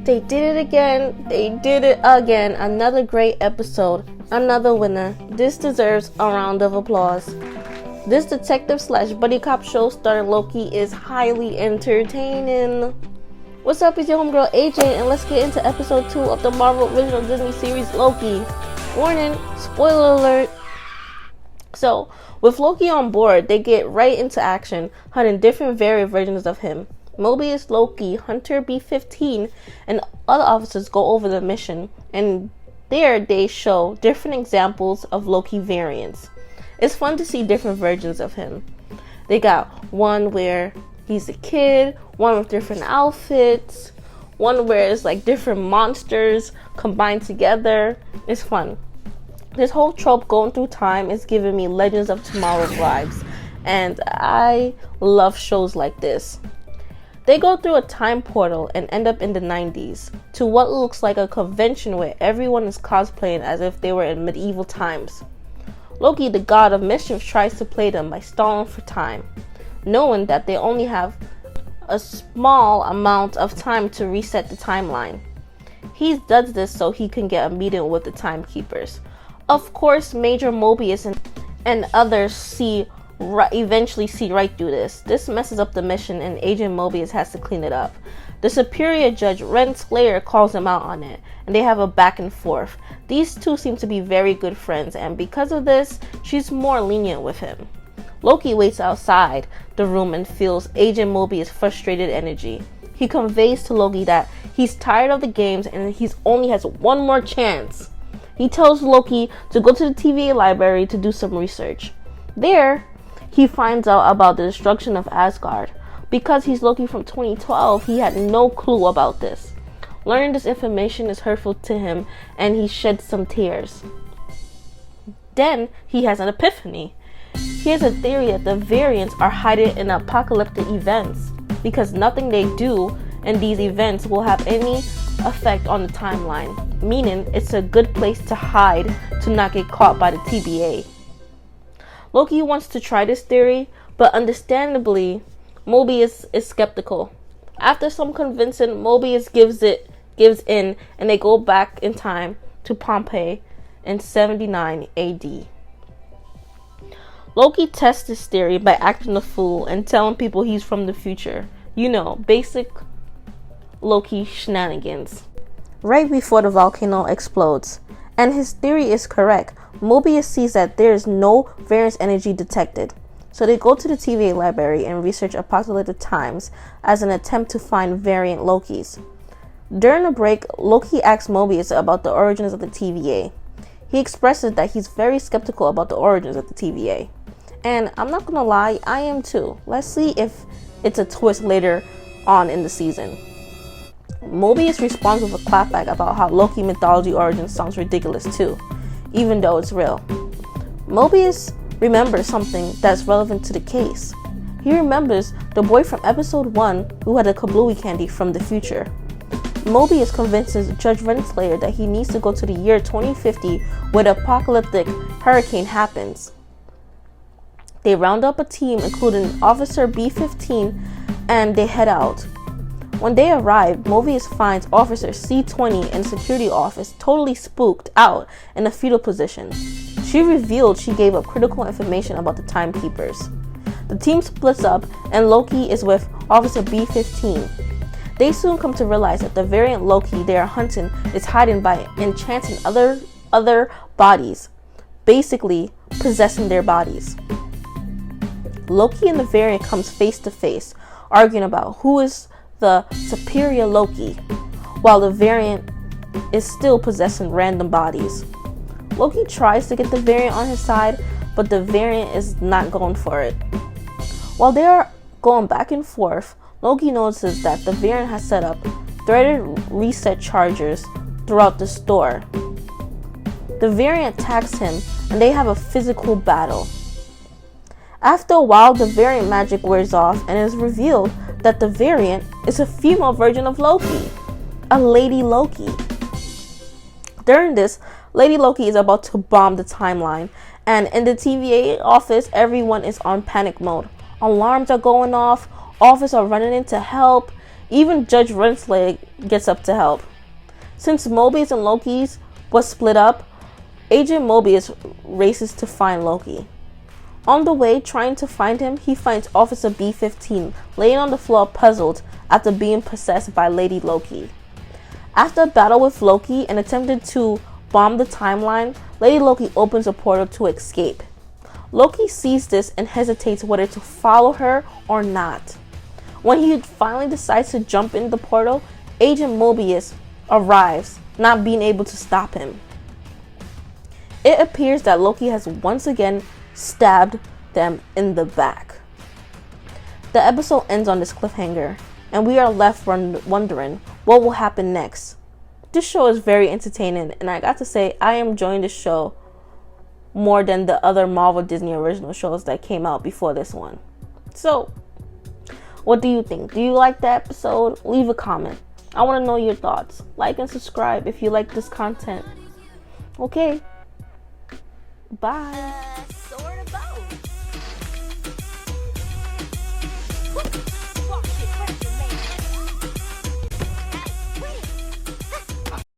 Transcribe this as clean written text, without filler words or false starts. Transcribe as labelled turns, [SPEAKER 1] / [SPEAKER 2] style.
[SPEAKER 1] They did it again. They did it again. Another great episode. Another winner. This deserves a round of applause. This detective slash buddy cop show starring Loki is highly entertaining. What's up, it's your homegirl AJ, and let's get into episode 2 of the Marvel original Disney series Loki. Warning, spoiler alert. So, with Loki on board, they get right into action, hunting different varied versions of him. Mobius, Loki, Hunter B-15, and other officers go over the mission, and there they show different examples of Loki variants. It's fun to see different versions of him. They got one where he's a kid, one with different outfits, one where it's like different monsters combined together. It's fun. This whole trope going through time is giving me Legends of Tomorrow vibes, and I love shows like this. They go through a time portal and end up in the 90s to what looks like a convention where everyone is cosplaying as if they were in medieval times. Loki, the god of mischief, tries to play them by stalling for time, knowing that they only have a small amount of time to reset the timeline. He does this so he can get a meeting with the timekeepers. Of course, Major Mobius and others eventually see right through this. This messes up the mission and Agent Mobius has to clean it up. The superior judge, Ren Slayer, calls him out on it, and they have a back and forth. These two seem to be very good friends, and because of this, she's more lenient with him. Loki waits outside the room and feels Agent Mobius' frustrated energy. He conveys to Loki that he's tired of the games and he only has one more chance. He tells Loki to go to the TVA library to do some research. There, he finds out about the destruction of Asgard. Because he's Loki from 2012, he had no clue about this. Learning this information is hurtful to him, and he sheds some tears. Then, he has an epiphany. He has a theory that the variants are hiding in apocalyptic events, because nothing they do in these events will have any effect on the timeline, meaning it's a good place to hide to not get caught by the TVA. Loki wants to try this theory, but understandably, Mobius is skeptical. After some convincing, Mobius gives in, and they go back in time to Pompeii in 79 AD. Loki tests this theory by acting a fool and telling people he's from the future. You know, basic Loki shenanigans. Right before the volcano explodes, and his theory is correct, Mobius sees that there is no variance energy detected. So they go to the TVA library and research apocalyptic times as an attempt to find variant Lokis. During a break, Loki asks Mobius about the origins of the TVA. He expresses that he's very skeptical about the origins of the TVA. And I'm not gonna lie, I am too. Let's see if it's a twist later on in the season. Mobius responds with a clapback about how Loki mythology origins sounds ridiculous too, even though it's real. Mobius remembers something that's relevant to the case. He remembers the boy from episode 1 who had a kablooey candy from the future. Mobius convinces Judge Renslayer that he needs to go to the year 2050 where the apocalyptic hurricane happens. They round up a team including Officer B-15 and they head out. When they arrive, Mobius finds Officer C-20 in the security office totally spooked out in a fetal position. She revealed she gave up critical information about the timekeepers. The team splits up and Loki is with Officer B-15. They soon come to realize that the variant Loki they are hunting is hiding by enchanting other bodies, basically possessing their bodies. Loki and the variant comes face to face, arguing about who is the superior Loki, while the variant is still possessing random bodies. Loki tries to get the variant on his side, but the variant is not going for it. While they are going back and forth, Loki notices that the variant has set up threaded reset chargers throughout the store. The variant attacks him and they have a physical battle. After a while, the variant magic wears off and it is revealed that the variant is a female version of Loki, a Lady Loki. During this, Lady Loki is about to bomb the timeline, and in the TVA office, everyone is on panic mode. Alarms are going off, officers are running in to help. Even Judge Renslayer gets up to help. Since Mobius and Loki's was split up, Agent Mobius races to find Loki. On the way, trying to find him, he finds Officer B-15 laying on the floor puzzled after being possessed by Lady Loki. After a battle with Loki and attempting to bomb the timeline, Lady Loki opens a portal to escape. Loki sees this and hesitates whether to follow her or not. When he finally decides to jump in the portal, Agent Mobius arrives, not being able to stop him. It appears that Loki has once again stabbed them in the back. The episode ends on this cliffhanger, and we are left wondering what will happen next. This show is very entertaining, and I got to say, I am enjoying this show more than the other Marvel Disney original shows that came out before this one. So, what do you think? Do you like the episode? Leave a comment. I want to know your thoughts. Like and subscribe if you like this content. Okay. Bye.